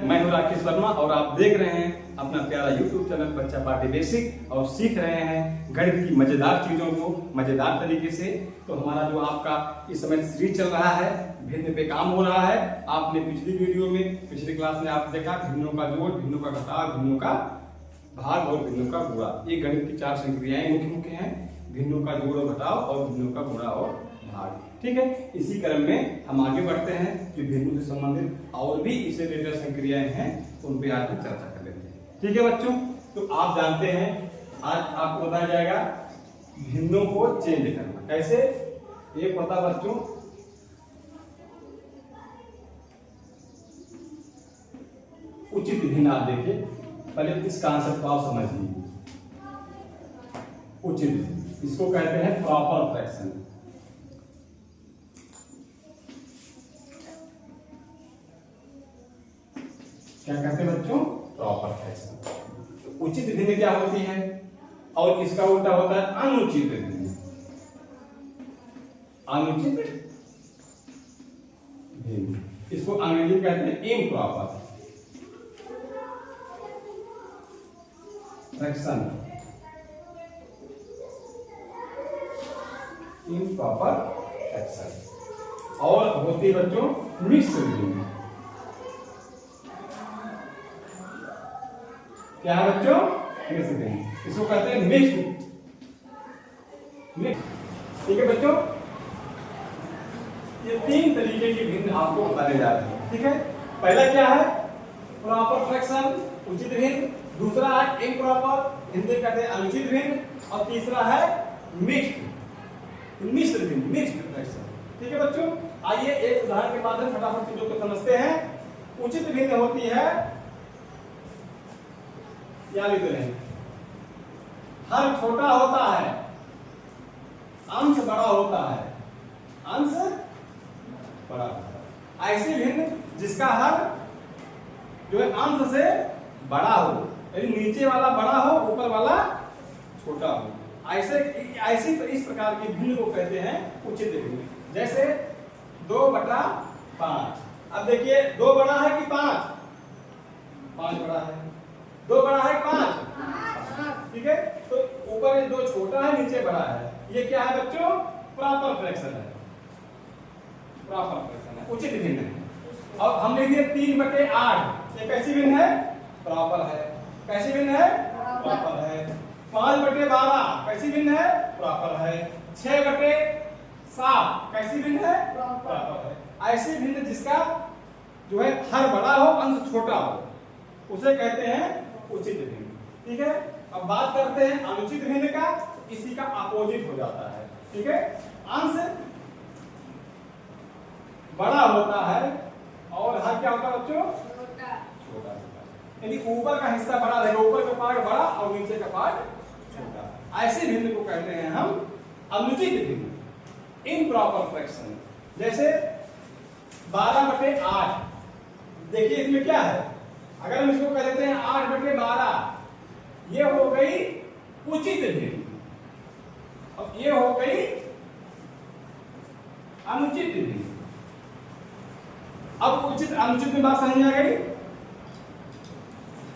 मैं हूं राकेश वर्मा और आप देख रहे हैं अपना प्यारा YouTube चैनल बच्चा पार्टी बेसिक और सीख रहे हैं गणित की मजेदार चीजों को मजेदार तरीके से। तो हमारा जो आपका इस समय सीरीज चल रहा है, भिन्न पे काम हो रहा है। आपने पिछली वीडियो में, पिछली क्लास में आप देखा भिन्नों का जोड़, भिन्नों का घटाव, भिन्नों का भाग और भिन्नों का गुणा। ये गणित की 4 संक्रियाएं मुख्य हैं, भिन्नों का जोड़ और घटाव और भिन्नों का गुणा और भाग। ठीक है, इसी क्रम में हम आगे बढ़ते हैं। जो भिन्नों से संबंधित और भी इससे रिलेटेड संक्रियाएं हैं उन पे आज हम चर्चा कर लेते हैं। ठीक है बच्चों, तो आप जानते हैं आज आपको बताया जाएगा भिन्नों को चेंज करना कैसे। एक होता बच्चों उचित भिन्न। आप देखिए पहले इस कॉन्सेप्ट को आप समझ लीजिए। उचित, इसको कहते हैं प्रॉपर फ्रैक्शन। क्या कहते हैं बच्चों? Proper fraction. उचित भिन्न क्या होती है और इसका उल्टा होता है अनुचित भिन्न। अनुचित भिन्न, इसको अंग्रेजी में कहते हैं इम्प्रॉपर फ्रैक्शन। Improper fraction. और होती है बच्चों मिक्स भिन्न। क्या है बच्चों? मिक्स भिन्न, इसको कहते हैं मिक्स। ठीक है बच्चों, ये 3 तरीके की भिन्न आपको बताने जा रहे हैं। ठीक है, पहला क्या है? प्रॉपर फ्रैक्शन, उचित भिन्न। दूसरा है इम्प्रॉपर, हिंदी कहते हैं अनुचित भिन्न। और तीसरा है मिक्स्ड, मिश्र भिन्न, मिक्स्ड फ्रैक्शन। ठीक है बच्चों, आइए एक उदाहरण के माध्यम फटाफट चीजों को समझते हैं। उचित भिन्न होती है, क्या लिख रहे हैं? हर छोटा होता है, अंश बड़ा होता है, अंश बड़ा होता है। ऐसी भिन्न जिसका हर जो है अंश से बड़ा हो, यानी नीचे वाला बड़ा हो, ऊपर वाला छोटा हो। ऐसे इस प्रकार की भिन्न को कहते हैं उचित भिन्न। जैसे 2/5। अब देखिए 2 बड़ा है कि 5? 5 बड़ा है। 2 बड़ा है 5? ठीक है, तो ऊपर 2 छोटा है, नीचे बड़ा है। ये क्या है बच्चों? प्रॉपर फ्रैक्शन है। प्रॉपर फ्रैक्शन है, उचित भिन्न है। अब हम लिख दिए 3/8। ये कैसी भिन्न है? प्रॉपर है। कैसी भिन्न है? प्रॉपर है। 5/12 कैसी भिन्न है? प्रॉपर है। 6/7 कैसी भिन्न है? प्रॉपर है। ऐसी भिन्न जिसका जो है हर बड़ा हो, अंश छोटा हो, उसे कहते हैं उचित भिन्न। ठीक है, अब बात करते हैं अनुचित भिन्न का। इसी का अपोजिट हो जाता है। ठीक है, अंश बड़ा होता है और हर क्या होता है बच्चों? छोटा होता है। यानी ऊपर का हिस्सा बड़ा रहेगा, ऊपर का पार्ट बड़ा और नीचे का पार्ट छोटा। ऐसे भिन्न को कहते हैं हम अनुचित भिन्न, इम्प्रॉपर फ्रैक्शन। जैसे 12/8। देखिए इसमें क्या है? अगर हम इसको कह देते हैं 8/12, ये हो गई उचित भिन्न। अब ये हो गई अनुचित भिन्न। अब उचित अनुचित में बात समझ आ गई।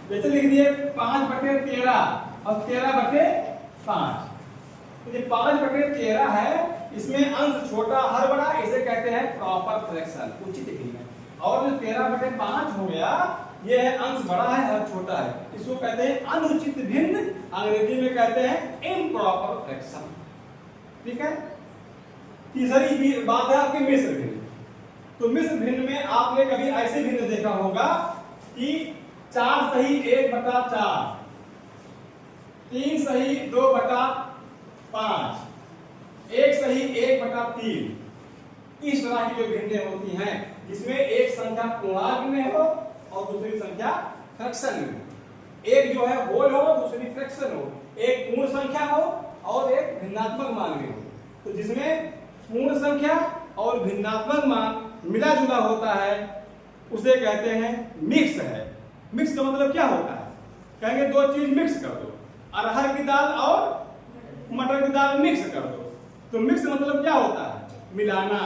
जैसे लिख दिए 5/13 और 13/5। तो ये 5/13 है, इसमें अंश छोटा हर बड़ा, इसे कहते हैं प्रॉपर फ्रैक्शन, उचित भिन्न। और जो 13/5 हो गया, ये है अंश बड़ा है हर छोटा है, इसको कहते हैं अनुचित भिन्न। अंग्रेजी में कहते हैं इम्प्रॉपर फ्रैक्शन। ठीक है, तीसरी बात है आपकी मिश्र भिन्न। तो मिश्र भिन्न में आपने कभी ऐसे भिन्न देखा होगा कि 4 सही 1/4, 3 सही 2/5, 1 सही 1/3। इस तरह की जो भिन्नें होती हैं जिसमें एक संख्या पूर्णांक में हो और दूसरी संख्या फ्रैक्शन में हो। एक जो है होल हो, दूसरी फ्रैक्शन हो। एक पूर्ण संख्या हो और एक भिन्नात्मक मान में हो। तो जिसमें पूर्ण संख्या और भिन्नात्मक मान मिला जुला होता है उसे कहते हैं मिक्स है। मिक्स का मतलब क्या होता है? कहेंगे 2 चीज मिक्स कर दो, अरहर की दाल और मटर की दाल मिक्स कर दो। तो मिक्स मतलब क्या होता है? मिलाना।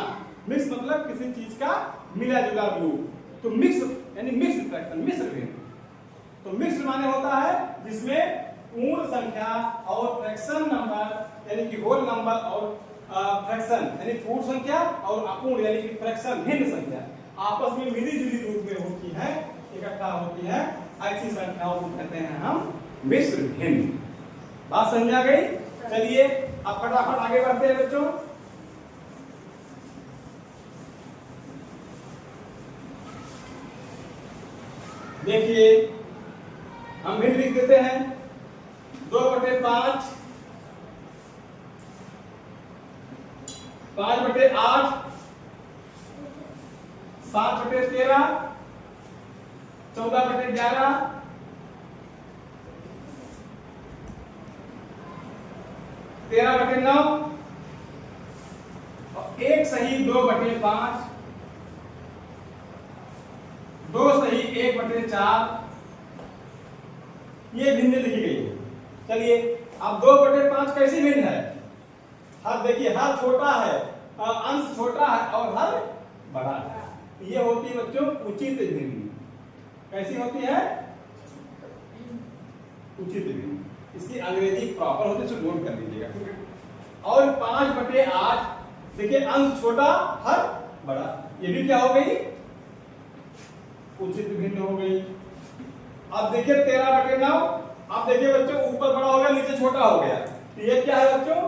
मिक्स मतलब किसी चीज का मिला जुला रूप। तो मिक्स यानी मिक्स्ड फ्रैक्शन, मिश्र भिन्न। तो मिक्स्ड माने होता है जिसमें पूर्ण संख्या और फ्रैक्शन नंबर यानी कि होल नंबर और फ्रैक्शन यानी पूर्ण संख्या और अपूर्ण यानी कि फ्रैक्शन भिन्न संख्या आपस में मिली जुली रूप में होती है, इकट्ठा होती है, ऐसी संख्याओं को कहते हैं हम मिश्र भिन्न। बात समझ आ गई? चलिए अब फटाफट आगे बढ़ते हैं बच्चों। देखिए हम भिन्न लिख देते हैं 2/5, 5/8, 7/13, 14/11, 13/9 और एक सही 2/5, 2 सही 1/4 ये भिन्न लिखी गई है। चलिए अब 2/5 कैसी भिन्न है? हर देखिए हर छोटा है, अंश छोटा है और हर बड़ा है। ये होती है बच्चों उचित भिन्न। कैसी होती है? उचित भिन्न। इसकी अंग्रेजी प्रॉपर होती है, इसको नोट कर लीजिएगा। और 5/8 देखिए अंश छोटा हर बड़ा, ये भी क्या हो गई? उचित भिन्न हो गई। अब देखिए 13/9, अब देखिए बच्चों ऊपर बड़ा हो गया नीचे छोटा हो गया, तो ये क्या है बच्चों?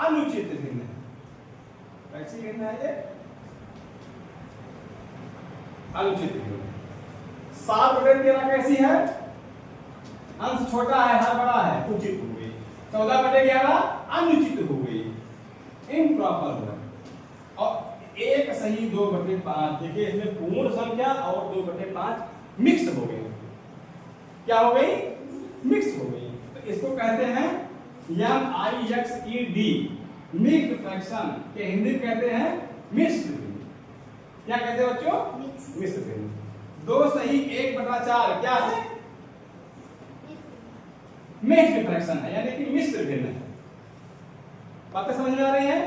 अनुचित भिन्न है। कैसी भिन्न है ये? अनुचित भिन्न। 7/13 कैसी है? अंश छोटा है हर बड़ा है, उचित हो गई। 14/11 अनुचित हो गई, इम्प्रॉपर हुआ। और एक सही 2/5 देखिए इसमें पूर्ण संख्या और 2/5 मिक्स हो गई। क्या हो गई? मिक्स हो गई। तो इसको कहते हैं MIXED मिक्स्ड फ्रैक्शन के हिंदी में कहते हैं मिश्र भिन्न। क्या कहते हैं बच्चों? मिश्र भिन्न। 2 सही 1/4 क्या है? मिक्स्ड फ्रैक्शन है यानी कि मिश्र भिन्न है। बातें समझ में आ रही हैं?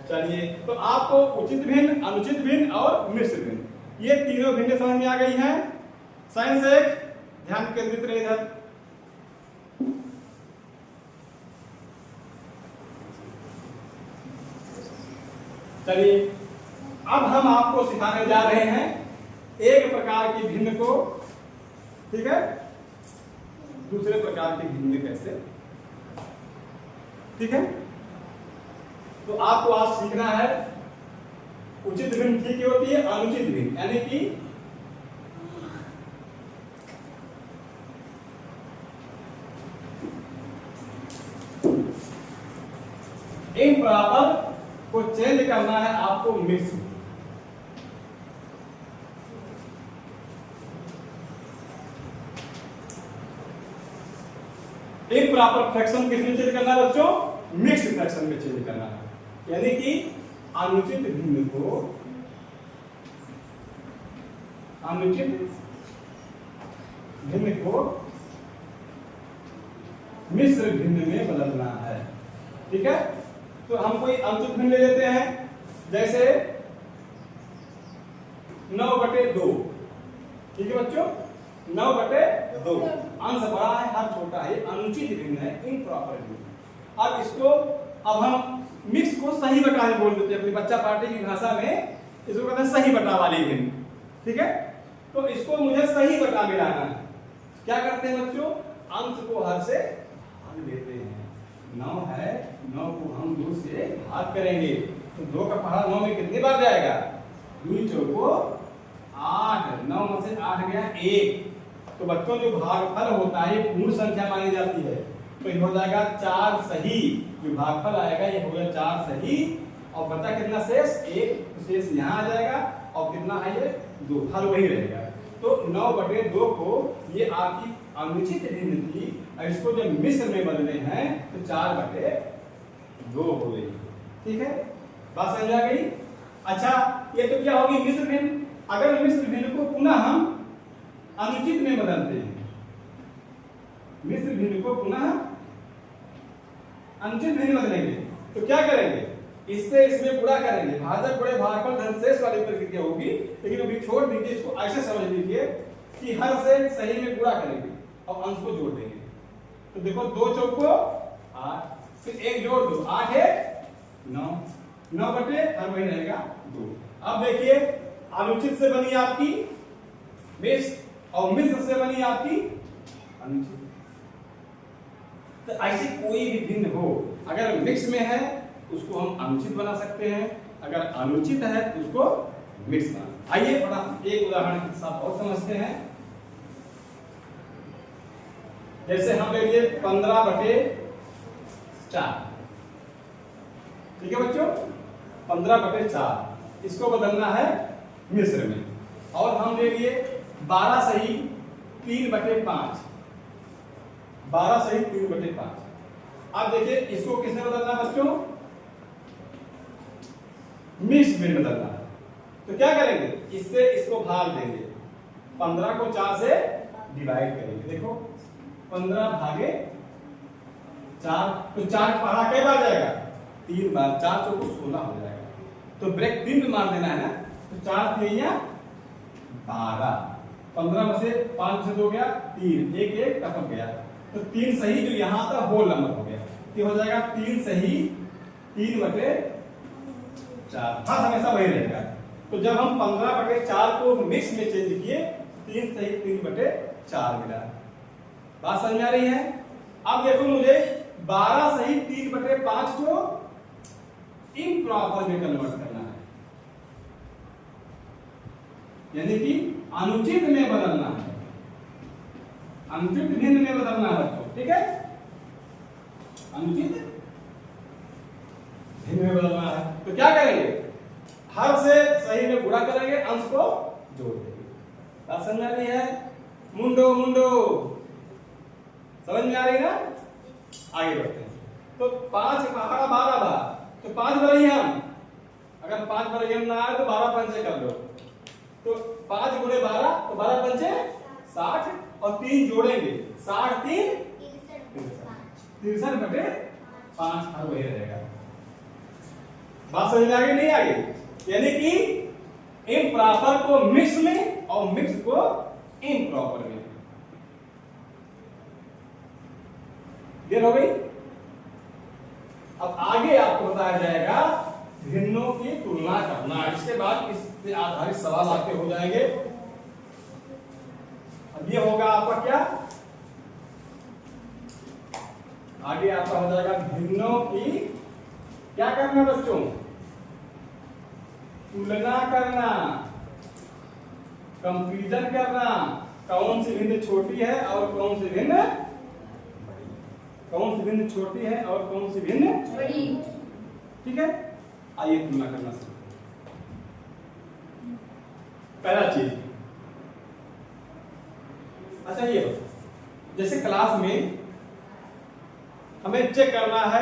चलिए तो आपको उचित भिन्न, अनुचित भिन्न और मिश्र भिन्न ये तीनों भिन्न समझ में आ गई हैं। साइंस एक ध्यान केंद्रित रहे इधर। चलिए अब हम आपको सिखाने जा रहे हैं एक प्रकार की भिन्न को, ठीक है, दूसरे प्रकार की भिन्न कैसे, ठीक है। तो आपको आज सीखना है उचित भिन्न ठीक होती है, अनुचित भिन्न यानी कि इम्प्रॉपर को चेंज करना है आपको मिक्स। इम्प्रॉपर फ्रैक्शन किसमें चेंज करना है बच्चों? मिक्स्ड फ्रैक्शन में चेंज करना है। यानी कि अनुचित भिन्न को मिश्र भिन्न में बदलना है, ठीक है। तो हम कोई अनुचित भिन्न ले लेते हैं, जैसे 9/2, ठीक है बच्चों, 9/2 अंश बड़ा है हर छोटा है, अनुचित भिन्न है, इम्प्रॉपर भिन्न। अब इसको अब हम मिक्स को सही बटा में बोल देते हैं अपनी बच्चा पार्टी की भाषा में, इसको कहते हैं सही बटा वाली भिन्न, ठीक है। तो इसको मुझे सही बटा में लाना है। क्या करते हैं बच्चों? अंश को हर से भाग देते हैं। 9 है, 9 को हम 2 से भाग करेंगे तो 2 का पहाड़ा 9 में कितनी बार जाएगा? 2 चौको 8, 9 में से 8 गया 1। तो बच्चों जो भागफल होता है ये पूर्ण संख्या मानी जाती है, तो ये हो जाएगा 4 सही। जो भागफल आएगा ये हो गया 4 सही और बचा कितना शेष? 1। तो शेष यहाँ आ जाएगा और कितना है ये? 2, हल वही रहेगा। तो 9/2 को ये आपकी अनुचित भिन्न थी, इसको जब मिश्र में बदले हैं तो 4/2 हो गई, ठीक है। बात समझ आ गई? अच्छा ये तो क्या होगी? मिश्र भिन्न। अगर मिश्र भिन्न को पुनः हम अनुचित में बदलते हैं, मिश्र भिन्न को पुनः अनुचित भिन्न बदलेंगे तो क्या करेंगे? इससे इसमें गुणा करेंगे, भाजक गुणे भागफल धनशेष वाली प्रक्रिया होगी, लेकिन अभी छोड़ दीजिए, इसको ऐसे समझ लीजिए कि हर से सही में गुणा करेंगे और अंश को जोड़ देंगे। तो देखो 2 चौको 8, फिर 1 जोड़ दो, 8 है 9, 9 बटे हर वही रहेगा 2। अब देखिए अनुचित से बनी आपकी मिश्र और मिश्र से बनी आपकी अनुचित। तो ऐसी कोई भी भिन्न हो, अगर मिक्स में है उसको हम अनुचित बना सकते हैं, अगर अनुचित है तो उसको मिक्स बना। आइए थोड़ा एक उदाहरण के साथ और समझते हैं। जैसे हम ले लिए 15 बटे 4, ठीक है बच्चों, 15 बटे 4 इसको बदलना है मिश्र में। और हम ले लिए 12 सही 3 बटे 5, 12 सही 3 बटे 5। अब देखिए इसको किसमें बदलना है बच्चों, मिश्र में बदलना है। तो क्या करेंगे, इससे इसको भाग देंगे, 15 को 4 से डिवाइड करेंगे। देखो 15 भागे 4, तो 4 पहाड़ा कई बार जाएगा, 3 बार, 4 चौको 16 हो जाएगा। तो ब्रेक 3 पे मार देना है ना, तो 4 3 12, 15 में से 5 से 2 गया 3, 1 1 टपक गया, तो 3 सही जो यहाँ था होल नंबर हो गया, तो हो जाएगा 3 सही 3 बटे 4। हाँ हमेशा वही रहेगा। तो जब हम 15 बटे 4 को मिक्स में चेंज किए, 3 सही 3 बटे 4 मिला। बात समझ में आ रही है? अब देखो मुझे 12 सही 3 बटे 5 को इम्प्रॉपर में कन्वर्ट करना है, यानी कि अनुचित में बदलना है, अनुचित भिन्न में बदलना है बच्चों, ठीक है, अनुचित भिन्न में बदलना है। तो क्या करेंगे, हर से सही में गुणा करेंगे, अंश को जोड़ देंगे। बात समझ में आ रही है? मुंडो मुंडो समझ में आ रही है ना? आगे बढ़ते हैं। तो 5 पहाड़ा 12 बार, तो 5 बराई हम, अगर 5 बराई हम ना आए तो 12 पंचे कर लो, तो 5 गुणे 12, तो 12 पंचे 60 और 3 जोड़ेंगे, 60 3 63 बटे 5 हर वही रहेगा। बात समझ में आ गई नहीं आ गई? यानी कि इम्प्रॉपर को मिक्स में और मिक्स को इम्प्रॉपर में। क्लियर हो गई? अब आगे आपको बताया जाएगा भिन्नों की तुलना करना, इसके बाद इस पे आधारित सवाल आपके हो जाएंगे। अब ये होगा आपका क्या, आगे आपका हो जाएगा भिन्नों की क्या करना बच्चों, तुलना करना, कंपैरिजन करना, कौन सी भिन्न छोटी है और कौन सी भिन्न बड़ी, कौन सी भिन्न छोटी है और कौन सी भिन्न बड़ी, ठीक है। आइए तुलना करना शुरू। पहला चीज, अच्छा ये जैसे क्लास में हमें चेक करना है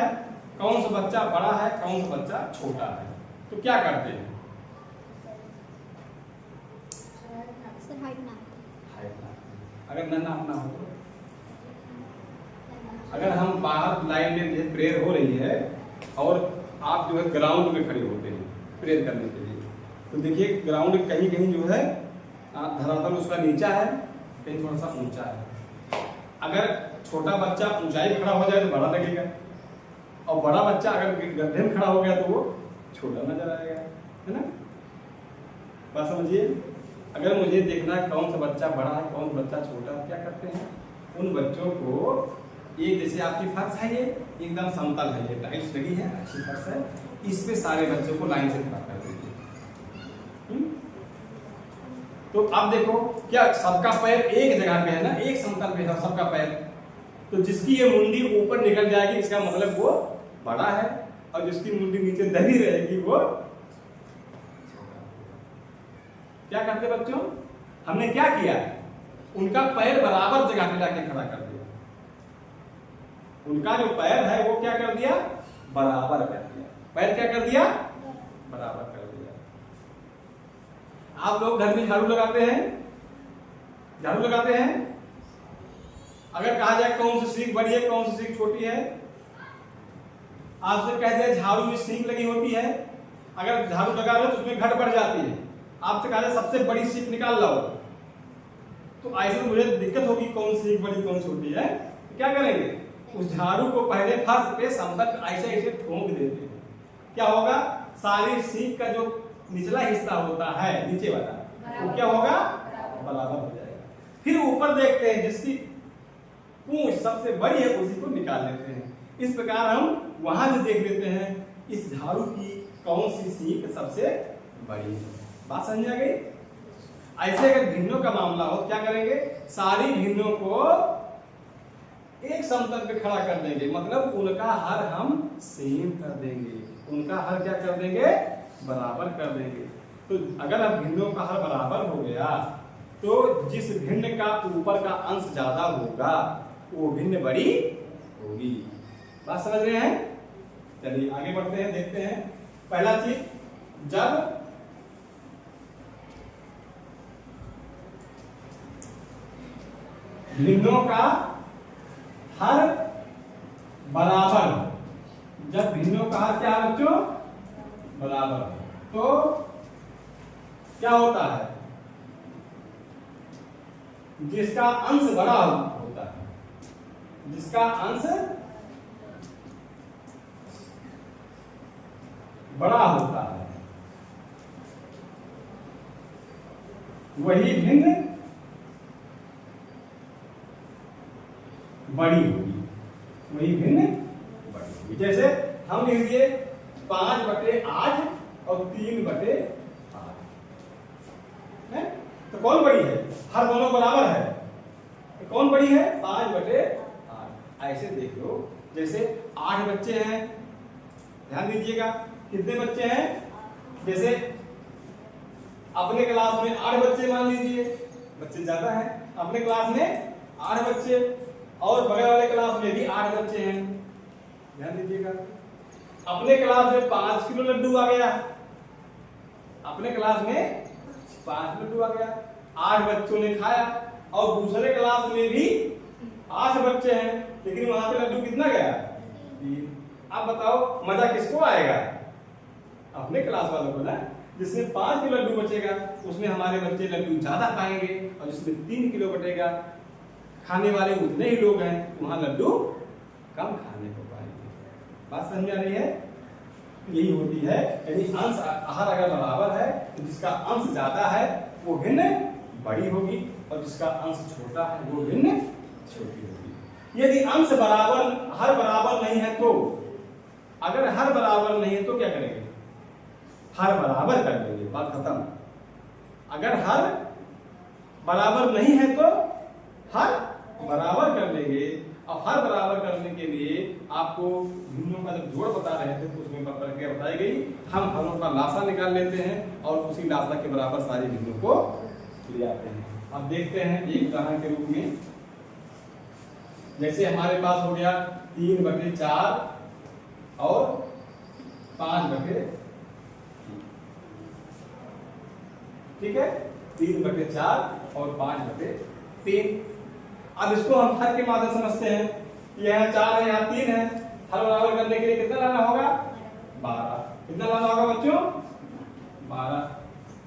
कौन सा बच्चा बड़ा है कौन सा बच्चा छोटा है, तो क्या करते हैं, अगर न नापना हो तो, अगर हम बाहर लाइन में प्रेयर हो रही है और आप जो है ग्राउंड में खड़े होते हैं प्रेयर करने के लिए, तो देखिए ग्राउंड कहीं कहीं जो है धरातल उसका नीचा है, कहीं थोड़ा सा ऊंचा है। अगर छोटा बच्चा ऊंचाई में खड़ा हो जाए तो बड़ा लगेगा, और बड़ा बच्चा अगर गड्ढे में खड़ा हो गया तो वो छोटा नजर आएगा, है ना? बात समझिए। अगर मुझे देखना है कौन सा बच्चा बड़ा है कौन सा बच्चा छोटा है, क्या करते हैं, उन बच्चों को एक, जैसे आपकी फर्श है ये एकदम समतल है, ये टाइल्स लगी है अच्छी फर्श है, इस पे सारे बच्चों को लाइन से खड़ा कर दीजिए। तो अब देखो क्या सबका पैर एक जगह पे है ना, एक समतल पे है सबका पैर, तो जिसकी ये मुंडी ऊपर निकल जाएगी इसका मतलब वो बड़ा है, और जिसकी मुंडी नीचे दबी रहेगी वो छोटा। क्या करते बच्चों, हमने क्या किया, उनका पैर बराबर जगह पे लाके खड़ा कर दिया, उनका जो पैर है वो क्या कर दिया, बराबर कर दिया, पैर क्या कर दिया, बराबर कर दिया। आप लोग घर में झाड़ू लगाते हैं, झाड़ू लगाते हैं, अगर कहा जाए कौन सी सीख बड़ी है कौन सी सीख छोटी है, आपसे कह दिया झाड़ू में सींग लगी होती है, अगर झाड़ू लगा रहे हो तो उसमें घट बढ़ जाती है, आपसे कहा सबसे बड़ी सीख निकाल लो, तो ऐसे मुझे दिक्कत होगी कौन सीख बड़ी कौन छोटी है, तो क्या करेंगे, उस झाड़ू को पहले फर्श पे समतल ऐसे ऐसे ठोक देते हैं, क्या होगा, सारी सीख का जो निचला हिस्सा होता है नीचे वाला वो क्या होगा, बराबर हो जाएगा। फिर ऊपर देखते हैं जिसकी पूंछ सबसे बड़ी है उसी को निकाल लेते हैं। इस प्रकार हम वहां से देख लेते हैं इस झाड़ू की कौन सी सीख सबसे बड़ी है। बात समझ आ गई। ऐसे अगर भिन्नों का मामला हो क्या करेंगे, सारी भिन्नों को एक समतल पे खड़ा कर देंगे, मतलब उनका हर हम सेम कर देंगे, उनका हर क्या कर देंगे, बराबर कर देंगे। तो अगर अब भिन्नों का हर बराबर हो गया तो जिस भिन्न का ऊपर का अंश ज्यादा होगा वो भिन्न बड़ी होगी। बात समझ रहे हैं। चलिए आगे बढ़ते हैं, देखते हैं। पहला चीज, जब भिन्नों का हर बराबर, जब भिन्नों का हर क्या है बच्चों, बराबर, तो क्या होता है, जिसका अंश बड़ा होता है, जिसका अंश बड़ा होता है वही भिन्न बड़ी होगी, वही भिन्न बड़ी होगी। जैसे हम लिख दिए 5/8 और 3/8 है, तो कौन बड़ी है, हर दोनों बराबर है, तो कौन बड़ी है, 5/8। ऐसे देख लो, जैसे 8 बच्चे हैं, ध्यान दीजिएगा कितने बच्चे हैं, जैसे अपने क्लास में 8 बच्चे मान लीजिए, बच्चे ज्यादा हैं, अपने क्लास में 8 बच्चे और बगल वाले क्लास में भी 8 बच्चे हैं, ध्यान दीजिएगा। अपने क्लास में 5 किलो लड्डू आ गया, अपने क्लास में 5 लड्डू आ गया, 8 बच्चों ने खाया, और दूसरे क्लास में भी 8 बच्चे हैं, लेकिन वहां पे लड्डू कितना गया, 3। अब बताओ मजा किसको आएगा, अपने क्लास वालों को ना, जिसमें 5 किलो लड्डू बचेगा उसमें हमारे बच्चे लड्डू ज्यादा खाएंगे, और जिसमें 3 किलो बचेगा, खाने वाले उतने ही लोग हैं, वहां लड्डू कम खाने को पाएंगे। बात समझ आ रही है। यही होती है, यदि अंश आहार अगर बराबर है तो जिसका अंश ज्यादा है वो भिन्न बड़ी होगी, और जिसका अंश छोटा है वो भिन्न छोटी होगी। यदि अंश बराबर, हर बराबर नहीं है तो, अगर हर बराबर नहीं है तो क्या करेंगे, हर बराबर कर देंगे, बात खत्म। अगर हर बराबर नहीं है तो हर बराबर कर देंगे, और हर बराबर करने के लिए आपको भिन्नों का जब जोड़ बता रहे थे तो उसमें प्रक्रिया बताई गई, हम हरों का लासा निकाल लेते हैं और उसी लासा के बराबर सारी भिन्नों को ले आते हैं। अब देखते हैं एक उदाहरण के रूप में, जैसे हमारे पास हो गया 3/4 और 5/3, ठीक है, 3/4 और 5/3। अब इसको हम हर के माध्यम समझते हैं, यह 4 है, यहाँ 3 है, हर बराबर करने के लिए कितना लाना होगा, 12। कितना लाना होगा बच्चों, 12।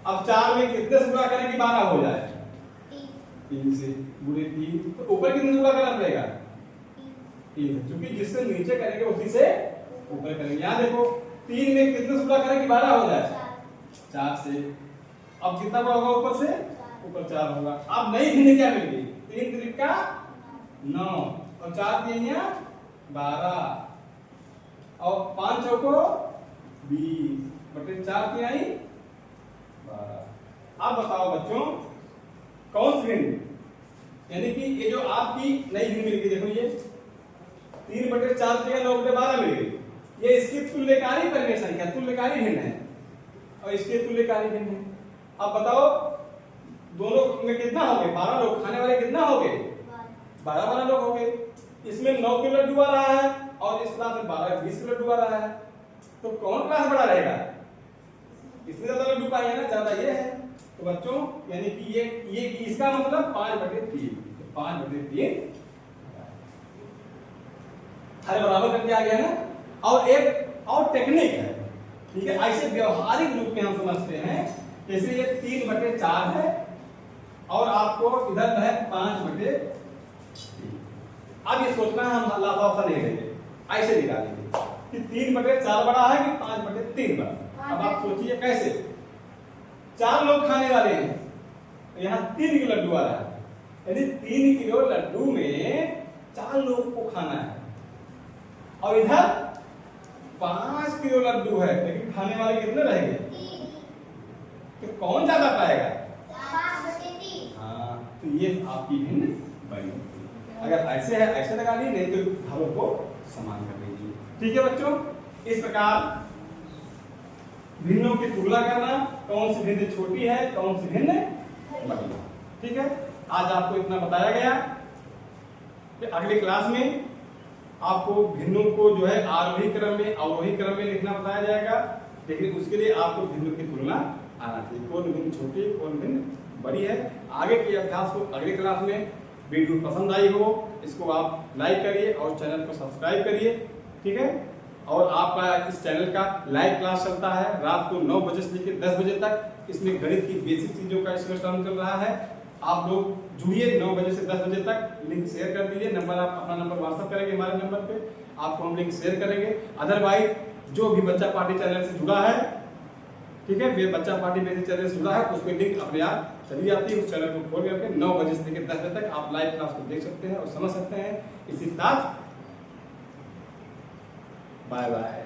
अब 4 में कितने से गुणा करें कि 12 हो जाए, 3 से, गुणे 3, तो ऊपर कितने गुणा करना पड़ेगा, 3, क्योंकि जिससे नीचे करेंगे उसी से ऊपर करेंगे। यहाँ देखो 3 में कितने से गुणा करें कि 12 हो जाए, 4 से। अब कितना होगा ऊपर से, ऊपर 4 होगा। अब नई भिन्न क्या मिल गई, 3 त्रिका 9 और 4 3 12 और 5 चौको 20 बटे 4 3 12। अब बताओ बच्चों कौन सी भिन्न, यानी कि ये जो आपकी नई भिन्न मिल गई, देखो ये 3/4 के 9/12 मिल गई, ये इसकी तुल्यकारी परिमेय संख्या, तुल्यकारी भिन्न है, और इसके तुल्यकारी भिन्न है। अब बताओ दोनों में कितना हो गए, 12 लोग, खाने वाले कितना हो गए, 12 लोग हो गए। इसमें 9 किलो लड्डू आ रहा है और इस क्लास में 20 किलो लड्डू आ रहा है, तो कौन क्लास बड़ा रहेगा, इसमें ज्यादा लड्डू पाएंगे ना, ज्यादा ये है। तो बच्चों यानी कि ये इसका मतलब 5/3, 5/3 हर बराबर करके आ गया ना, और एक और टेक्निक है, ठीक है। ऐसे व्यवहारिक रूप में हम समझते हैं, जैसे ये 3/4 है और आपको इधर है 5/3। अब ये सोचना है हम लाफा नहीं लेंगे, ऐसे निकालेंगे कि 3/4 बड़ा है कि 5/3 बड़ा। अब आप सोचिए कैसे, 4 लोग खाने वाले हैं, यहाँ 3 किलो लड्डू आ रहा है, यानी 3 किलो लड्डू में 4 लोग को खाना है, और इधर 5 किलो लड्डू है, लेकिन खाने वाले कितने रहेंगे? तो कौन ज्यादा पाएगा? 5/3। हाँ, तो ये आपकी भिन्न बनी। अगर ऐसे है ऐसे लगा ली, नहीं तो भावों को समान कर लीजिए। ठीक है बच्चों, इस प्रकार भिन्नों की तुलना करना, कौन सी भिन्न छोटी है, कौन सी भिन्न बड़ी है। ठीक है, आज आपको इतना बताया गया कि अगली क्लास में आपको भिन्नों को जो है आरोही क्रम में अवरोही क्रम में लिखना बताया जाएगा, लेकिन उसके लिए आपको भिन्नों की तुलना आना चाहिए, कौन भिन्न छोटी कौन भिन्न बड़ी है। आगे के अभ्यास को अगली क्लास में, वीडियो पसंद आई हो इसको आप लाइक करिए और चैनल को सब्सक्राइब करिए। ठीक है, और आपका इस चैनल का लाइव क्लास चलता है रात को 9 बजे से लेकर 10 बजे तक। इसमें गणित की बेसिक चीजों का इसमें काम चल रहा है। आप लोग जुड़िए 9 बजे से 10 बजे तक, लिंक शेयर कर दीजिए। नंबर आप अपना नंबर व्हाट्सएप करेंगे हमारे नंबर पे, आपको हम लिंक शेयर करेंगे। अदरवाइज जो भी बच्चा पार्टी चैनल से जुड़ा है, ठीक है, वे बच्चा पार्टी बेसिक चैनल से जुड़ा है, उसमें लिंक अपने आप चली जाती है। उस चैनल को खोल करके 9 बजे से लेकर 10 बजे तक आप लाइव क्लास को देख सकते हैं और समझ सकते हैं। इसी के साथ बाय बाय।